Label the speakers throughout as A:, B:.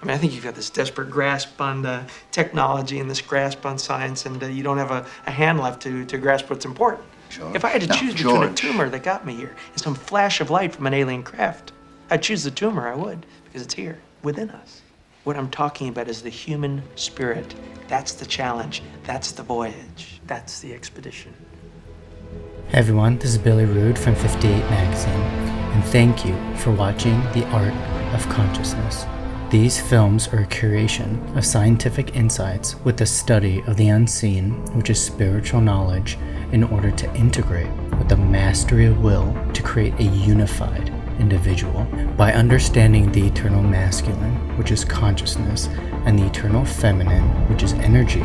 A: I mean, I think you've got this desperate grasp on technology and this grasp on science, and you don't have a hand left to grasp what's important.
B: George.
A: If I had to
B: No,
A: choose between a
B: George.
A: tumor that got me here and some flash of light from an alien craft, I'd choose the tumor, I would, because it's here, within us. What I'm talking about is the human spirit. That's the challenge. That's the voyage. That's the expedition.
C: Hey everyone, this is Billy Rude from FIFTY8 Magazine, and thank you for watching The Art of Consciousness. These films are a curation of scientific insights with the study of the unseen, which is spiritual knowledge, in order to integrate with the mastery of will to create a unified individual. By understanding the eternal masculine, which is consciousness, and the eternal feminine, which is energy,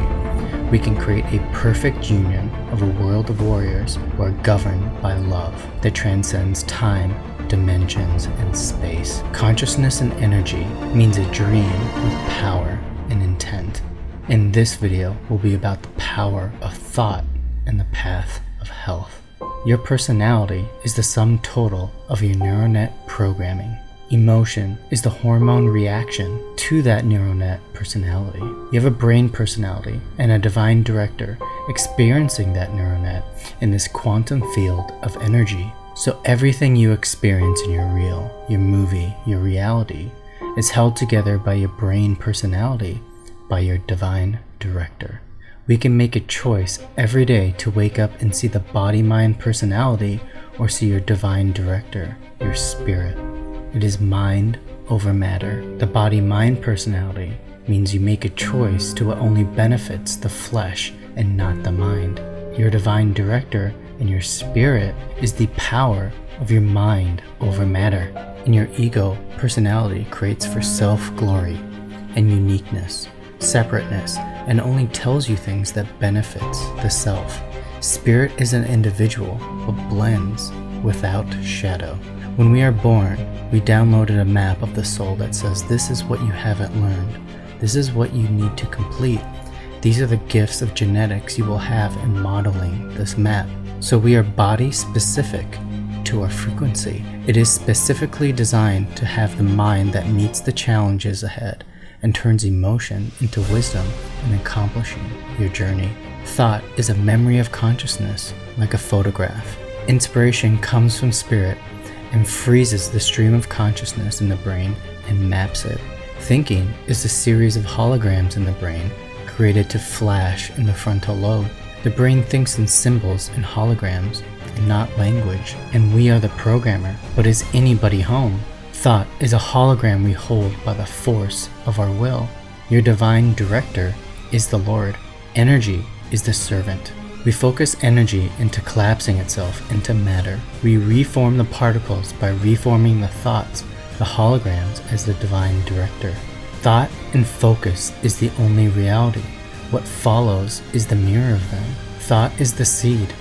C: we can create a perfect union of a world of warriors who are governed by love that transcends time, dimensions, and space. Consciousness and energy means a dream with power and intent. In this video will be about the power of thought and the path of health. Your personality is the sum total of your neural net programming. Emotion is the hormone reaction to that neural net personality. You have a brain personality and a divine director experiencing that neural net in this quantum field of energy. So everything you experience in your reel, your movie, your reality is held together by your brain personality, by your divine director. We can make a choice every day to wake up and see the body-mind personality or see your divine director, your spirit. It is mind over matter. The body-mind personality means you make a choice to what only benefits the flesh and not the mind. Your divine director and your spirit is the power of your mind over matter. And your ego personality creates for self-glory and uniqueness, separateness, and only tells you things that benefits the self. Spirit is an individual, but blends without shadow. When we are born, we downloaded a map of the soul that says this is what you haven't learned. This is what you need to complete. These are the gifts of genetics you will have in modeling this map. So we are body specific to our frequency. It is specifically designed to have the mind that meets the challenges ahead and turns emotion into wisdom in accomplishing your journey. Thought is a memory of consciousness, like a photograph. Inspiration comes from spirit and freezes the stream of consciousness in the brain and maps it. Thinking is a series of holograms in the brain created to flash in the frontal lobe. The brain thinks in symbols and holograms and not language, and we are the programmer. But is anybody home? Thought is a hologram we hold by the force of our will. Your divine director is the Lord. Energy is the servant. We focus energy into collapsing itself into matter. We reform the particles by reforming the thoughts, the holograms as the divine director. Thought and focus is the only reality. What follows is the mirror of them. Thought is the seed.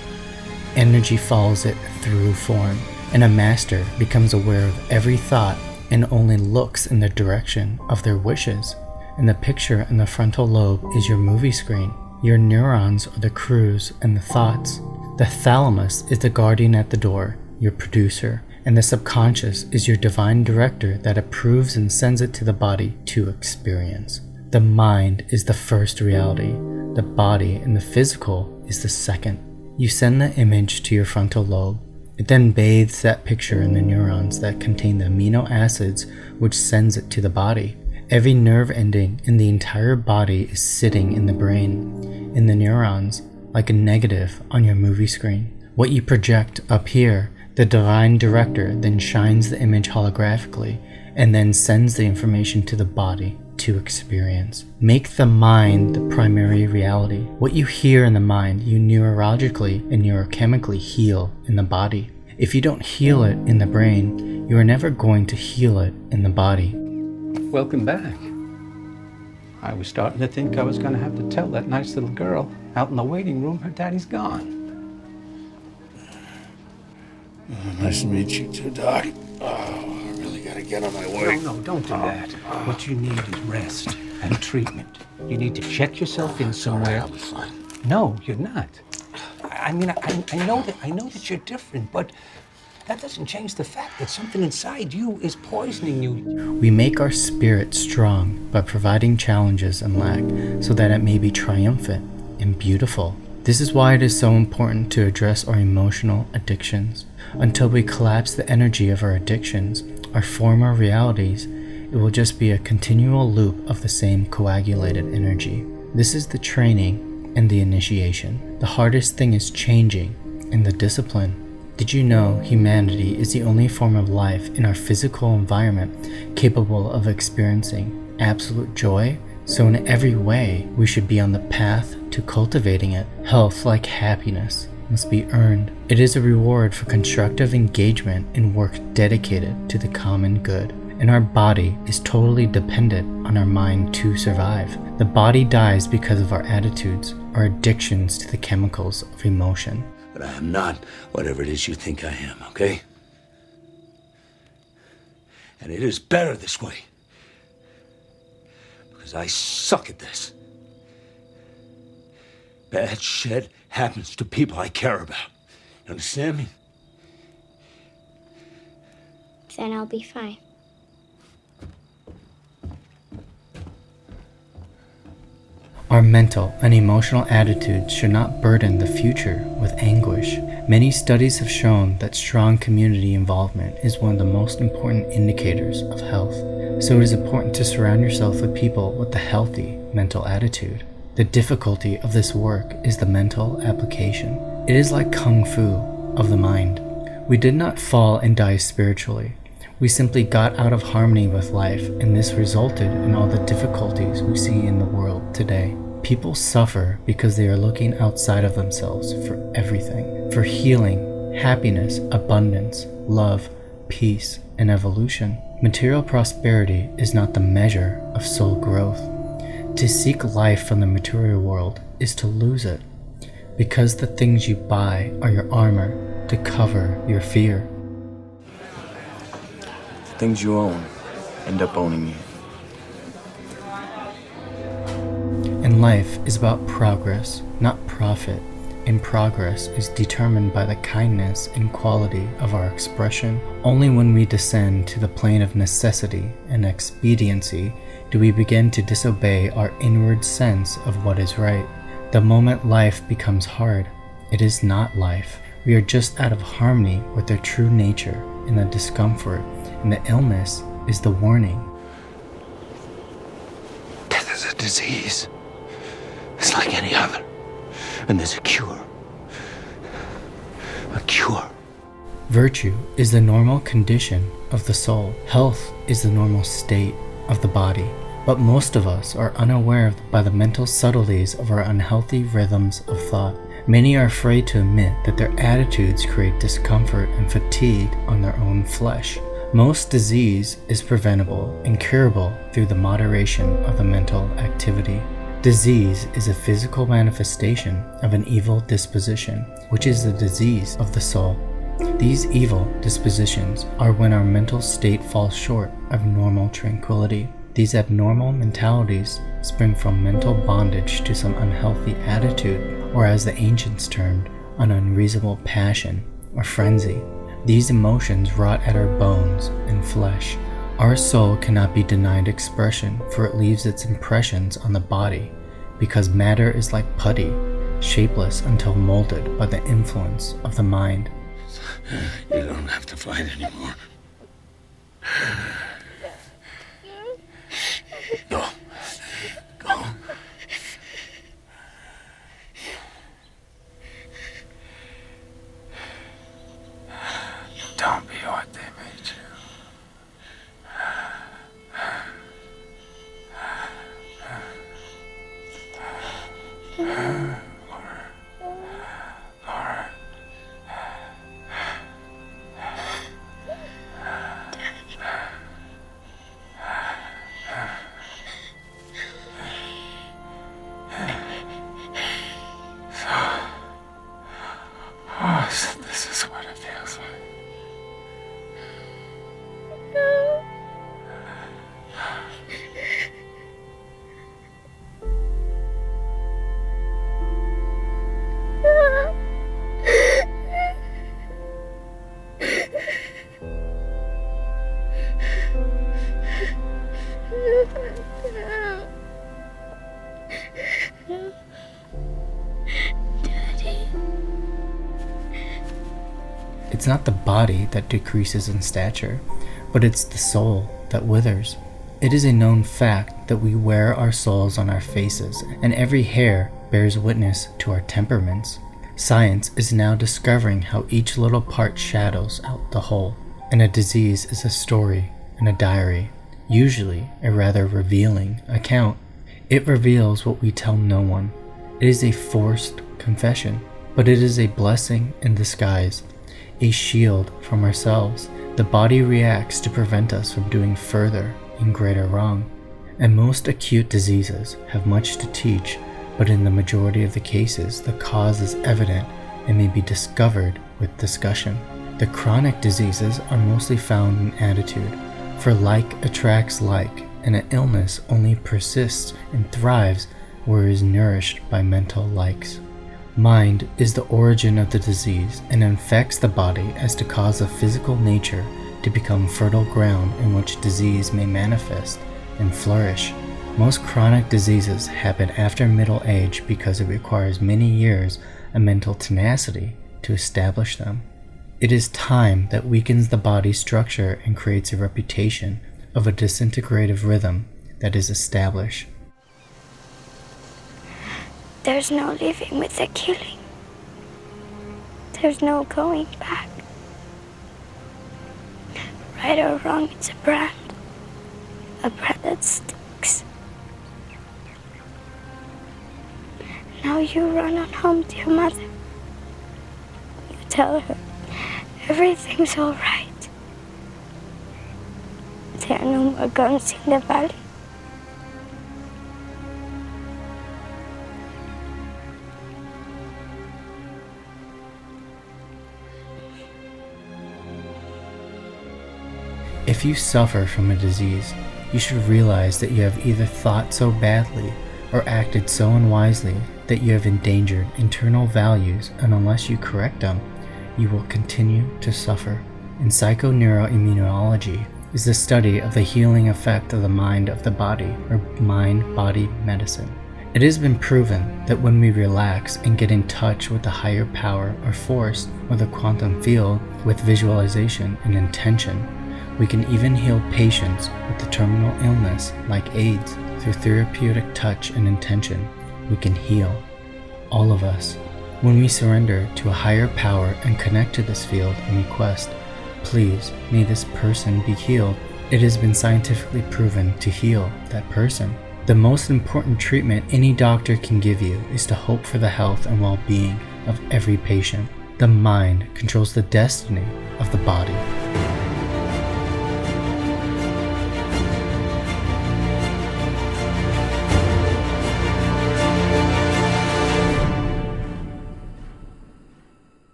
C: Energy follows it through form, and a master becomes aware of every thought and only looks in the direction of their wishes. And the picture in the frontal lobe is your movie screen. Your neurons are the crews and the thoughts. The thalamus is the guardian at the door, your producer, and the subconscious is your divine director that approves and sends it to the body to experience. The mind is the first reality. The body and the physical is the second. You send the image to your frontal lobe. It then bathes that picture in the neurons that contain the amino acids, which sends it to the body. Every nerve ending in the entire body is sitting in the brain, in the neurons, like a negative on your movie screen. What you project up here, the divine director then shines the image holographically and then sends the information to the body to experience. Make the mind the primary reality. What you hear in the mind, you neurologically and neurochemically heal in the body. If you don't heal it in the brain, you are never going to heal it in the body.
D: Welcome back. I was starting to think I was going to have to tell that nice little girl out in the waiting room her daddy's gone.
B: Nice to meet you too, Doc. Oh, I really gotta get on my way.
D: No, don't do that. What you need is rest and treatment. You need to check yourself in somewhere.
B: I'll be fine.
D: No, you're not. I mean, I know that you're different, but That doesn't change the fact that something inside you is poisoning you.
C: We make our spirit strong by providing challenges and lack so that it may be triumphant and beautiful. This is why it is so important to address our emotional addictions. Until we collapse the energy of our addictions, our former realities, it will just be a continual loop of the same coagulated energy. This is the training and the initiation. The hardest thing is changing and the discipline. Did you know humanity is the only form of life in our physical environment capable of experiencing absolute joy? So in every way, we should be on the path to cultivating it. Health, like happiness, must be earned. It is a reward for constructive engagement in work dedicated to the common good. And our body is totally dependent on our mind to survive. The body dies because of our attitudes, our addictions to the chemicals of emotion.
B: But I am not whatever it is you think I am, okay? And it is better this way. Because I suck at this. Bad shit happens to people I care about. You understand me?
E: Then I'll be fine.
C: Our mental and emotional attitudes should not burden the future with anguish. Many studies have shown that strong community involvement is one of the most important indicators of health. So it is important to surround yourself with people with a healthy mental attitude. The difficulty of this work is the mental application. It is like kung fu of the mind. We did not fall and die spiritually. We simply got out of harmony with life, and this resulted in all the difficulties we see in the world today. People suffer because they are looking outside of themselves for everything, for healing, happiness, abundance, love, peace, and evolution. Material prosperity is not the measure of soul growth. To seek life from the material world is to lose it, because the things you buy are your armor to cover your fear.
F: Things you own end up owning you.
C: And life is about progress, not profit. And progress is determined by the kindness and quality of our expression. Only when we descend to the plane of necessity and expediency do we begin to disobey our inward sense of what is right. The moment life becomes hard, it is not life. We are just out of harmony with their true nature, and the discomfort and the illness is the warning.
B: Death is a disease. It's like any other. And there's a cure. A cure.
C: Virtue is the normal condition of the soul. Health is the normal state of the body. But most of us are unaware by the mental subtleties of our unhealthy rhythms of thought. Many are afraid to admit that their attitudes create discomfort and fatigue on their own flesh. Most disease is preventable and curable through the moderation of the mental activity. Disease is a physical manifestation of an evil disposition, which is the disease of the soul. These evil dispositions are when our mental state falls short of normal tranquility. These abnormal mentalities spring from mental bondage to some unhealthy attitude, or as the ancients termed, an unreasonable passion or frenzy. These emotions rot at our bones and flesh. Our soul cannot be denied expression, for it leaves its impressions on the body, because matter is like putty, shapeless until molded by the influence of the mind.
B: You don't have to fight anymore. Go. Go. Don't be what they made you.
C: It's not the body that decreases in stature, but it's the soul that withers. It is a known fact that we wear our souls on our faces, and every hair bears witness to our temperaments. Science is now discovering how each little part shadows out the whole, and a disease is a story and a diary, usually a rather revealing account. It reveals what we tell no one. It is a forced confession, but it is a blessing in disguise, a shield from ourselves. The body reacts to prevent us from doing further and greater wrong. And most acute diseases have much to teach, but in the majority of the cases, the cause is evident and may be discovered with discussion. The chronic diseases are mostly found in attitude, for like attracts like, and an illness only persists and thrives where it is nourished by mental likes. Mind is the origin of the disease and infects the body as to cause the physical nature to become fertile ground in which disease may manifest and flourish. Most chronic diseases happen after middle age because it requires many years of mental tenacity to establish them. It is time that weakens the body's structure and creates a reputation of a disintegrative rhythm that is established.
E: There's no living with the killing. There's no going back. Right or wrong, it's a brand that sticks. Now you run on home to your mother. You tell her everything's all right. There are no more guns in the valley.
C: If you suffer from a disease, you should realize that you have either thought so badly or acted so unwisely that you have endangered internal values, and unless you correct them, you will continue to suffer. In psychoneuroimmunology is the study of the healing effect of the mind of the body, or mind-body medicine. It has been proven that when we relax and get in touch with the higher power or force or the quantum field with visualization and intention, we can even heal patients with the terminal illness like AIDS through therapeutic touch and intention. We can heal, all of us. When we surrender to a higher power and connect to this field and request, please, may this person be healed, it has been scientifically proven to heal that person. The most important treatment any doctor can give you is to hope for the health and well-being of every patient. The mind controls the destiny of the body.